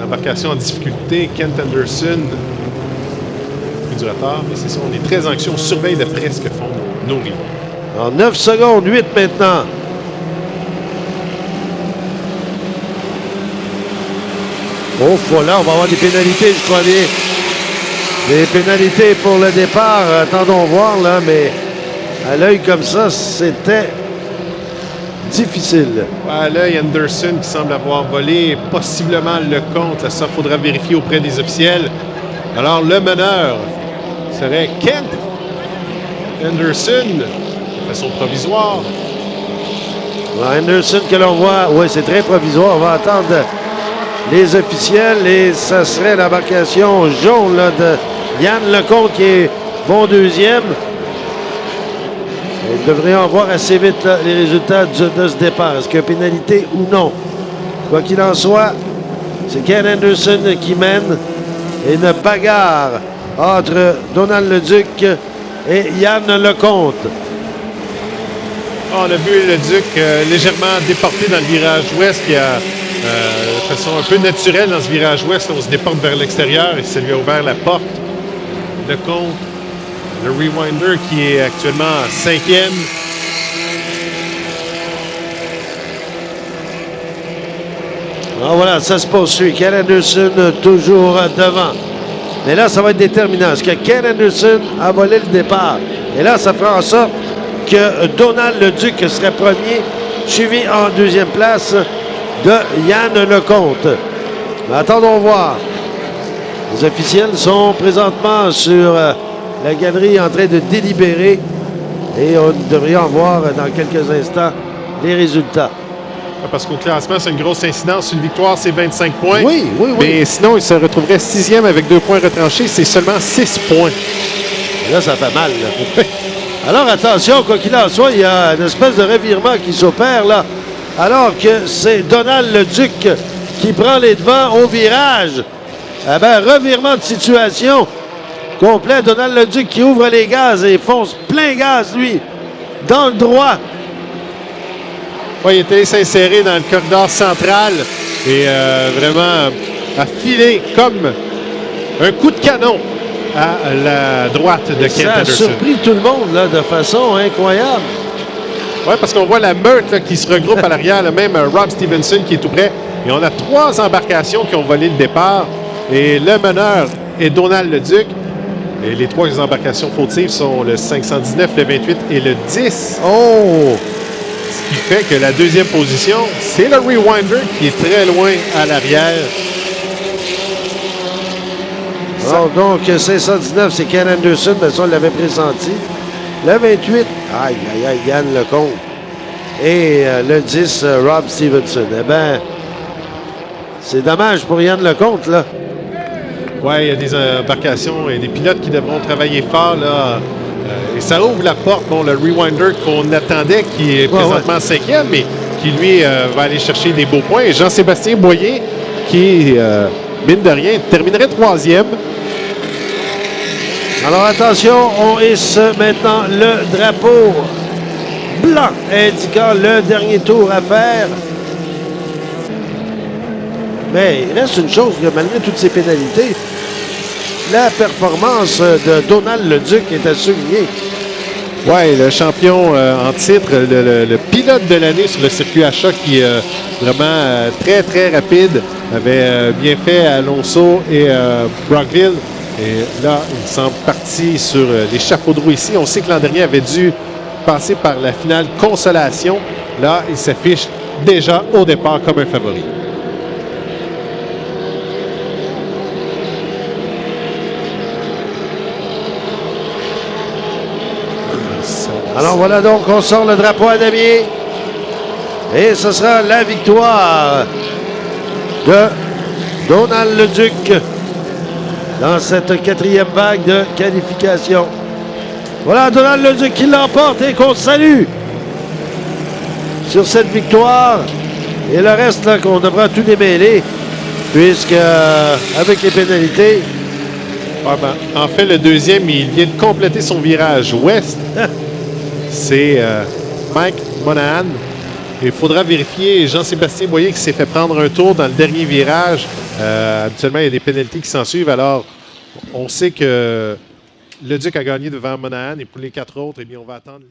embarcation en difficulté. Kent Anderson pris du retard, mais c'est ça, on est très anxieux. On surveille de près ce que font nos rivaux. En 9 secondes, 8 maintenant. Oh, voilà, on va avoir des pénalités, je crois bien. Des pénalités pour le départ. Attendons voir, là, mais à l'œil comme ça, c'était difficile. À l'œil, Anderson qui semble avoir volé possiblement le compte. Ça, faudra vérifier auprès des officiels. Alors, le meneur serait Kent Anderson, de façon provisoire. Anderson que l'on voit, oui, c'est très provisoire. On va attendre les officiels et ça serait l'embarcation jaune là, de Yann Lecomte qui est bon deuxième. Ils devraient en voir assez vite là, les résultats de ce départ. Est-ce qu'il y a pénalité ou non? Quoi qu'il en soit, c'est Ken Anderson qui mène et une bagarre entre Donald Leduc et Yann Lecomte. On a vu le Duc légèrement déporté dans le virage ouest qui a de façon un peu naturelle dans ce virage ouest. On se déporte vers l'extérieur et ça lui a ouvert la porte. Lecomte, le Rewinder qui est actuellement 5e. Ah, voilà, ça se poursuit. Ken Anderson toujours devant. Mais là, ça va être déterminant. Est-ce que Ken Anderson a volé le départ? Et là, ça fera en sorte que Donald Leduc serait premier, suivi en deuxième place de Yann Lecomte. Mais attendons voir. Les officiels sont présentement sur la galerie en train de délibérer et on devrait en voir dans quelques instants les résultats. Parce qu'au classement, c'est une grosse incidence. Une victoire, c'est 25 points. Oui, oui, oui. Mais sinon, il se retrouverait 6e avec 2 points retranchés. C'est seulement 6 points. Et là, ça fait mal. Là. Alors, attention, quoi qu'il en soit, il y a une espèce de revirement qui s'opère, là. Alors que c'est Donald Leduc qui prend les devants au virage. Eh bien, revirement de situation complet. Donald Leduc qui ouvre les gaz et fonce plein gaz, lui, dans le droit. Oui, il est allé s'insérer dans le corridor central et vraiment a filé comme un coup de canon à la droite de Kent Anderson. Ça a surpris tout le monde là, de façon incroyable. Oui, parce qu'on voit la meute là, qui se regroupe à l'arrière, là, même Rob Stevenson qui est tout près. Et on a 3 embarcations qui ont volé le départ. Et le meneur est Donald Leduc. Et les 3 embarcations fautives sont le 519, le 28 et le 10. Oh! Ce qui fait que la deuxième position, c'est le Rewinder qui est très loin à l'arrière. Oh, donc, 519, c'est Ken Anderson, mais ça, on l'avait pressenti. Le 28, aïe, aïe, aïe, Yann Lecomte. Et le 10, Rob Stevenson. Eh bien, c'est dommage pour Yann Lecomte, là. Oui, il y a des embarcations et des pilotes qui devront travailler fort, là. Et ça ouvre la porte. Bon, le Rewinder qu'on attendait, qui est présentement 5e, mais qui, lui, va aller chercher des beaux points. Et Jean-Sébastien Boyer, qui, mine de rien, terminerait 3e. Alors, attention, on hisse maintenant le drapeau blanc indiquant le dernier tour à faire. Mais il reste une chose, malgré toutes ces pénalités, la performance de Donald Leduc est à souligner. Oui, le champion en titre, le pilote de l'année sur le circuit à choc qui est vraiment très, très rapide, avait bien fait Alonso et Brockville. Et là, il semble parti sur les chapeaux de roue ici. On sait que l'an dernier avait dû passer par la finale consolation. Là, il s'affiche déjà au départ comme un favori. Alors voilà donc, on sort le drapeau à damier. Et ce sera la victoire de Donald Leduc dans cette 4e vague de qualification. Voilà Donald Leduc qui l'emporte et qu'on salue sur cette victoire. Et le reste, là, qu'on devra tout démêler, puisque avec les pénalités... Ah ben, en fait, le deuxième, il vient de compléter son virage ouest. C'est Mike Monahan. Il faudra vérifier Jean-Sébastien Boyer qui s'est fait prendre un tour dans le dernier virage. Habituellement, il y a des pénalités qui s'en suivent. Alors, on sait que le Duc a gagné devant Monahan et pour les 4 autres, eh bien, on va attendre.